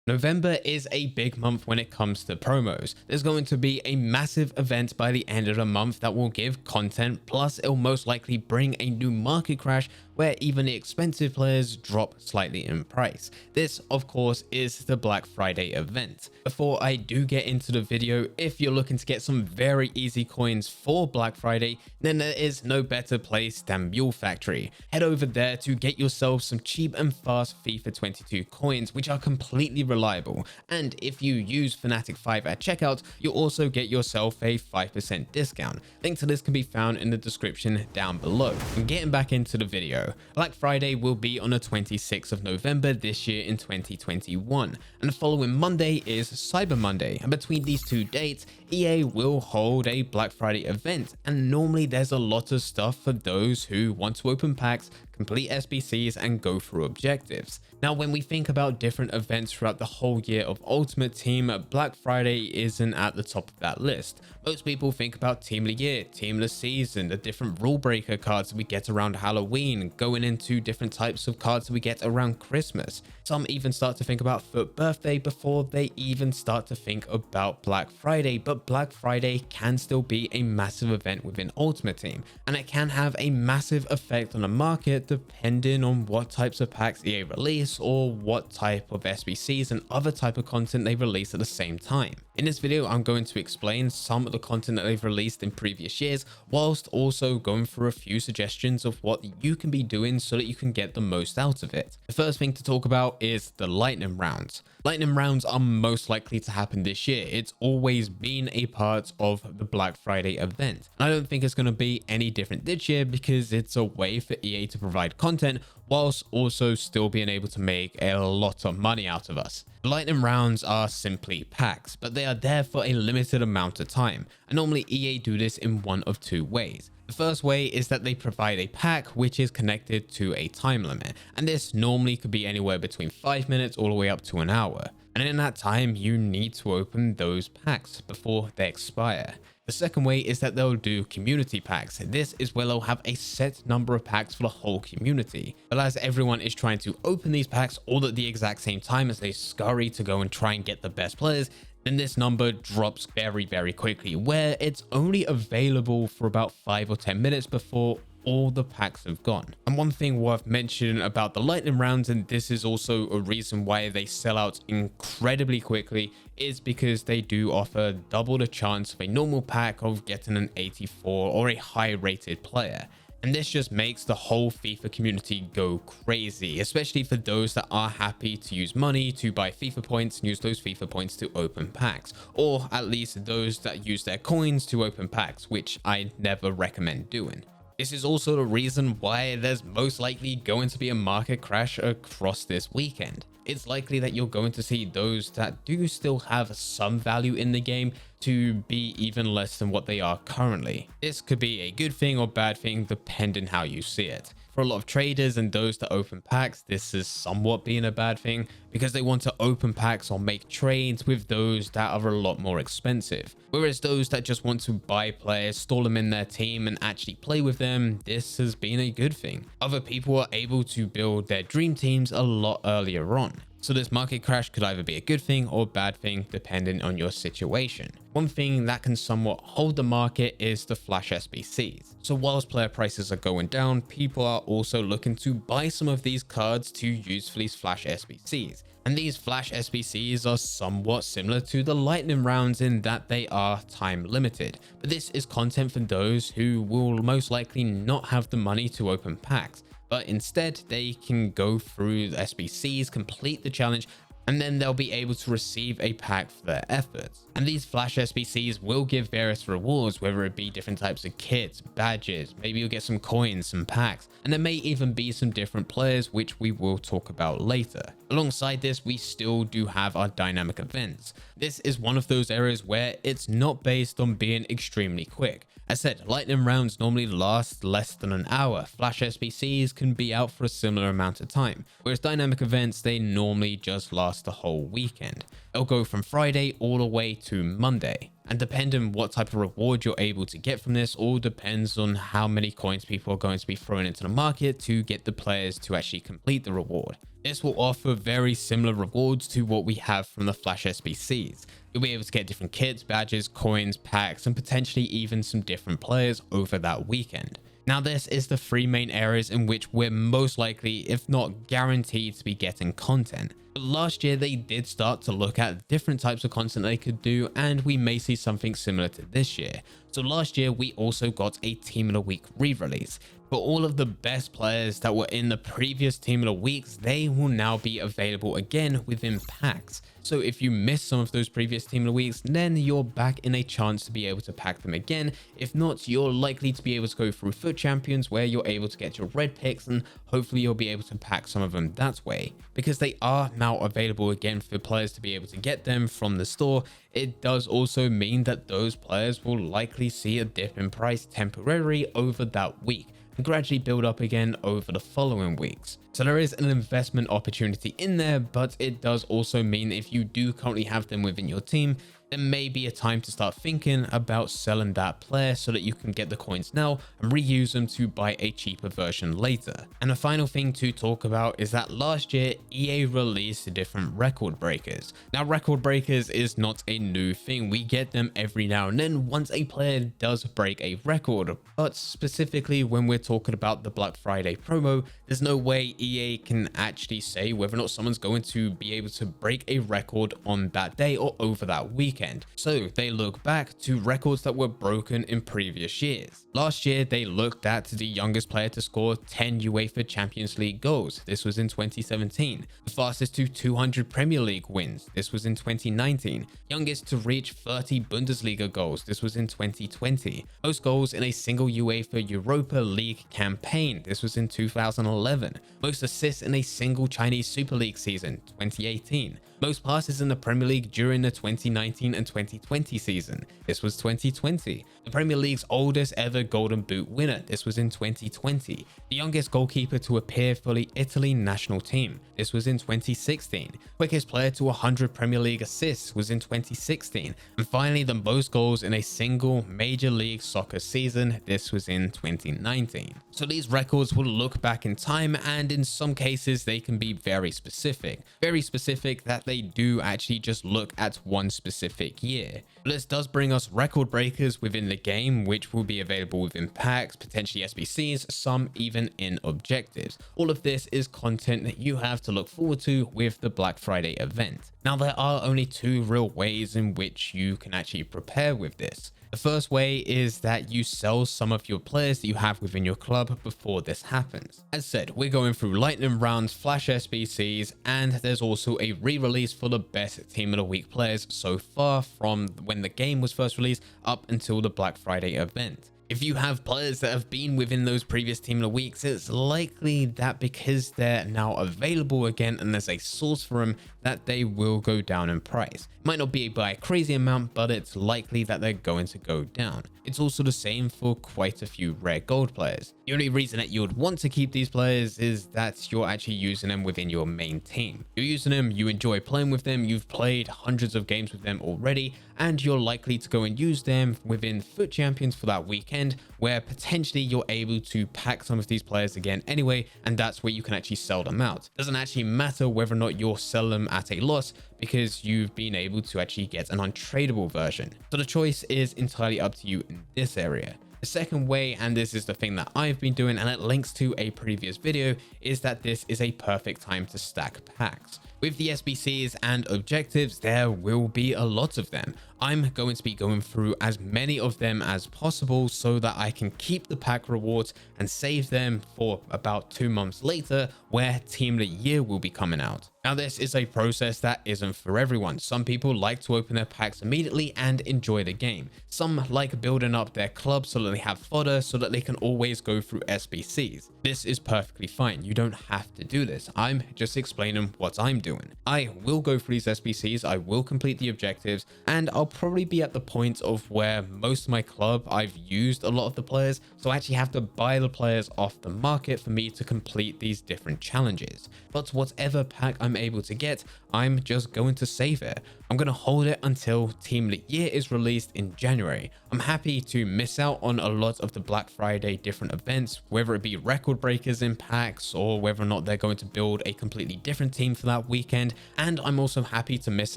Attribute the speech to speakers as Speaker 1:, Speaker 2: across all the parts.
Speaker 1: November is a big month when it comes to promos. There's going to be a massive event by the end of the month that will give content, plus it'll most likely bring a new market crash where even the expensive players drop slightly in price. This, of course, is the Black Friday event. Before I do get into the video, if you're looking to get some very easy coins for Black Friday, then there is no better place than Mule Factory. Head over there to get yourself some cheap and fast FIFA 22 coins, which are completely reliable. And if you use Fnatic 5 at checkout, you'll also get yourself a 5% discount. Link to this can be found in the description down below. And getting back into the video, Black Friday will be on the 26th of November this year in 2021, and the following Monday is Cyber Monday, and between these two dates EA will hold a Black Friday event, and normally there's a lot of stuff for those who want to open packs, complete SBCs and go through objectives. Now when we think about different events throughout the whole year of Ultimate Team, Black Friday isn't at the top of that list. Most people think about Team of the Year, Team of the Season, the different rule breaker cards we get around Halloween, going into different types of cards we get around Christmas. Some even start to think about Foot Birthday before they even start to think about Black Friday, but Black Friday can still be a massive event within Ultimate Team, and it can have a massive effect on the market depending on what types of packs EA release or what type of SBCs and other type of content they release at the same time. In this video, I'm going to explain some of the content that they've released in previous years, whilst also going through a few suggestions of what you can be doing so that you can get the most out of it. The first thing to talk about is the lightning rounds. Lightning rounds are most likely to happen this year. It's always been a part of the Black Friday event. And I don't think it's going to be any different this year because it's a way for EA to provide content whilst also still being able to make a lot of money out of us. Lightning rounds are simply packs, but they are there for a limited amount of time. And normally EA do this in one of two ways. The first way is that they provide a pack which is connected to a time limit, and this normally could be anywhere between 5 minutes all the way up to an hour. And in that time, you need to open those packs before they expire. The second way is that they'll do community packs. This is where they'll have a set number of packs for the whole community. But as everyone is trying to open these packs all at the exact same time as they scurry to go and try and get the best players, then this number drops very quickly, where it's only available for about 5 or 10 minutes before all the packs have gone. And one thing worth mentioning about the lightning rounds, and this is also a reason why they sell out incredibly quickly, is because they do offer double the chance of a normal pack of getting an 84 or a high rated player. And this just makes the whole FIFA community go crazy, especially for those that are happy to use money to buy FIFA points and use those FIFA points to open packs, or at least those that use their coins to open packs, which I never recommend doing. This is also the reason why there's most likely going to be a market crash across this weekend. It's likely that you're going to see those that do still have some value in the game to be even less than what they are currently. This could be a good thing or bad thing depending how you see it. For a lot of traders and those that open packs, this is somewhat being a bad thing because they want to open packs or make trades with those that are a lot more expensive. Whereas those that just want to buy players, stall them in their team and actually play with them, this has been a good thing. Other people are able to build their dream teams a lot earlier on. So this market crash could either be a good thing or bad thing depending on your situation. One thing that can somewhat hold the market is the flash SBCs. So whilst player prices are going down, people are also looking to buy some of these cards to use for these flash SBCs. And these flash SBCs are somewhat similar to the lightning rounds in that they are time limited. But this is content for those who will most likely not have the money to open packs, but instead they can go through the SBCs, complete the challenge, and then they'll be able to receive a pack for their efforts. And these flash SBCs will give various rewards, whether it be different types of kits, badges, maybe you'll get some coins, some packs, and there may even be some different players, which we will talk about later. Alongside this, we still do have our dynamic events. This is one of those areas where it's not based on being extremely quick. As said, lightning rounds normally last less than an hour. Flash SBCs can be out for a similar amount of time, whereas dynamic events, they normally just last the whole weekend. It'll go from Friday all the way to Monday. And depending on what type of reward you're able to get from this all depends on how many coins people are going to be throwing into the market to get the players to actually complete the reward. This will offer very similar rewards to what we have from the Flash SBCs. You'll be able to get different kits, badges, coins, packs, and potentially even some different players over that weekend. Now, this is the three main areas in which we're most likely, if not guaranteed, to be getting content. But last year, they did start to look at different types of content they could do, and we may see something similar to this year. So last year, we also got a Team of the Week re-release. But all of the best players that were in the previous Team of the Weeks, they will now be available again within packs. So if you missed some of those previous Team of the Weeks, then you're back in a chance to be able to pack them again. If not, you're likely to be able to go through FUT Champions where you're able to get your red picks, and hopefully you'll be able to pack some of them that way. Because they are now available again for players to be able to get them from the store, it does also mean that those players will likely see a dip in price temporarily over that week and gradually build up again over the following weeks. So there is an investment opportunity in there, but it does also mean if you do currently have them within your team, there may be a time to start thinking about selling that player so that you can get the coins now and reuse them to buy a cheaper version later. And the final thing to talk about is that last year EA released different record breakers. Now, record breakers is not a new thing. We get them every now and then once a player does break a record, but specifically when we're talking about the Black Friday promo, there's no way EA can actually say whether or not someone's going to be able to break a record on that day or over that weekend. So they look back to records that were broken in previous years. Last year, they looked at the youngest player to score 10 UEFA Champions League goals. This was in 2017. The fastest to 200 Premier League wins. This was in 2019. Youngest to reach 30 Bundesliga goals. This was in 2020. Most goals in a single UEFA Europa League campaign. This was in 2011. Most assists in a single Chinese Super League season, 2018. Most passes in the Premier League during the 2019 and 2020 season. This was 2020. The Premier League's oldest ever Golden Boot winner. This was in 2020. The youngest goalkeeper to appear for the Italy national team. This was in 2016. Quickest player to 100 Premier League assists was in 2016. And finally, the most goals in a single Major League Soccer season. This was in 2019. So these records will look back in time, and in some cases they can be very specific. Very specific that they do actually just look at one specific year. But this does bring us record breakers within the game, which will be available within packs, potentially SBCs, some even in objectives. All of this is content that you have to look forward to with the Black Friday event. Now, there are only two real ways in which you can actually prepare with this. The first way is that you sell some of your players that you have within your club before this happens. As said, we're going through lightning rounds, flash SBCs, and there's also a re-release for the best Team of the Week players so far from when the game was first released up until the Black Friday event. If you have players that have been within those previous Team of the Weeks, it's likely that because they're now available again and there's a source for them, that they will go down in price. Might not be by a crazy amount, but it's likely that they're going to go down. It's also the same for quite a few rare gold players. The only reason that you would want to keep these players is that you're actually using them within your main team. You're using them, you enjoy playing with them, you've played hundreds of games with them already, and you're likely to go and use them within FUT Champions for that weekend, where potentially you're able to pack some of these players again anyway, and that's where you can actually sell them out. It doesn't actually matter whether or not you'll sell them at a loss, because you've been able to actually get an untradeable version. So the choice is entirely up to you in this area. The second way, and this is the thing that I've been doing and it links to a previous video, is that this is a perfect time to stack packs. With the SBCs and objectives, there will be a lot of them. I'm going to be going through as many of them as possible so that I can keep the pack rewards and save them for about 2 months later, where Team of the Year will be coming out. Now, this is a process that isn't for everyone. Some people like to open their packs immediately and enjoy the game. Some like building up their club so that they have fodder so that they can always go through SBCs. This is perfectly fine. You don't have to do this. I'm just explaining what I'm doing. I will go through these SBCs, I will complete the objectives, and I'll probably be at the point of where most of my club, I've used a lot of the players, so I actually have to buy the players off the market for me to complete these different challenges. But whatever pack I'm able to get, I'm just going to save it. I'm going to hold it until Team of the Year is released in January. I'm happy to miss out on a lot of the Black Friday different events, whether it be record breakers in packs or whether or not they're going to build a completely different team for that weekend. And I'm also happy to miss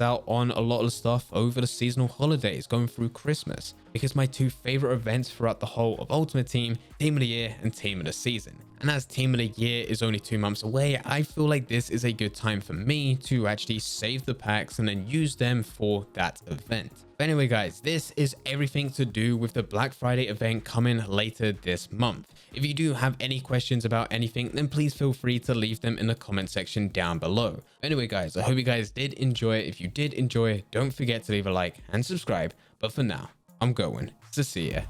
Speaker 1: out on a lot of the stuff over the seasonal holidays going through Christmas, because my two favorite events throughout the whole of Ultimate Team of the Year and Team of the Season. And as Team of the Year is only 2 months away, I feel like this is a good time for me to actually save the packs and then use them for that event. But anyway guys, this is everything to do with the Black Friday event coming later this month. If you do have any questions about anything, then please feel free to leave them in the comment section down below. Anyway guys, I hope you guys did enjoy it. If you did enjoy, don't forget to leave a like and subscribe. But for now, I'm going to see ya.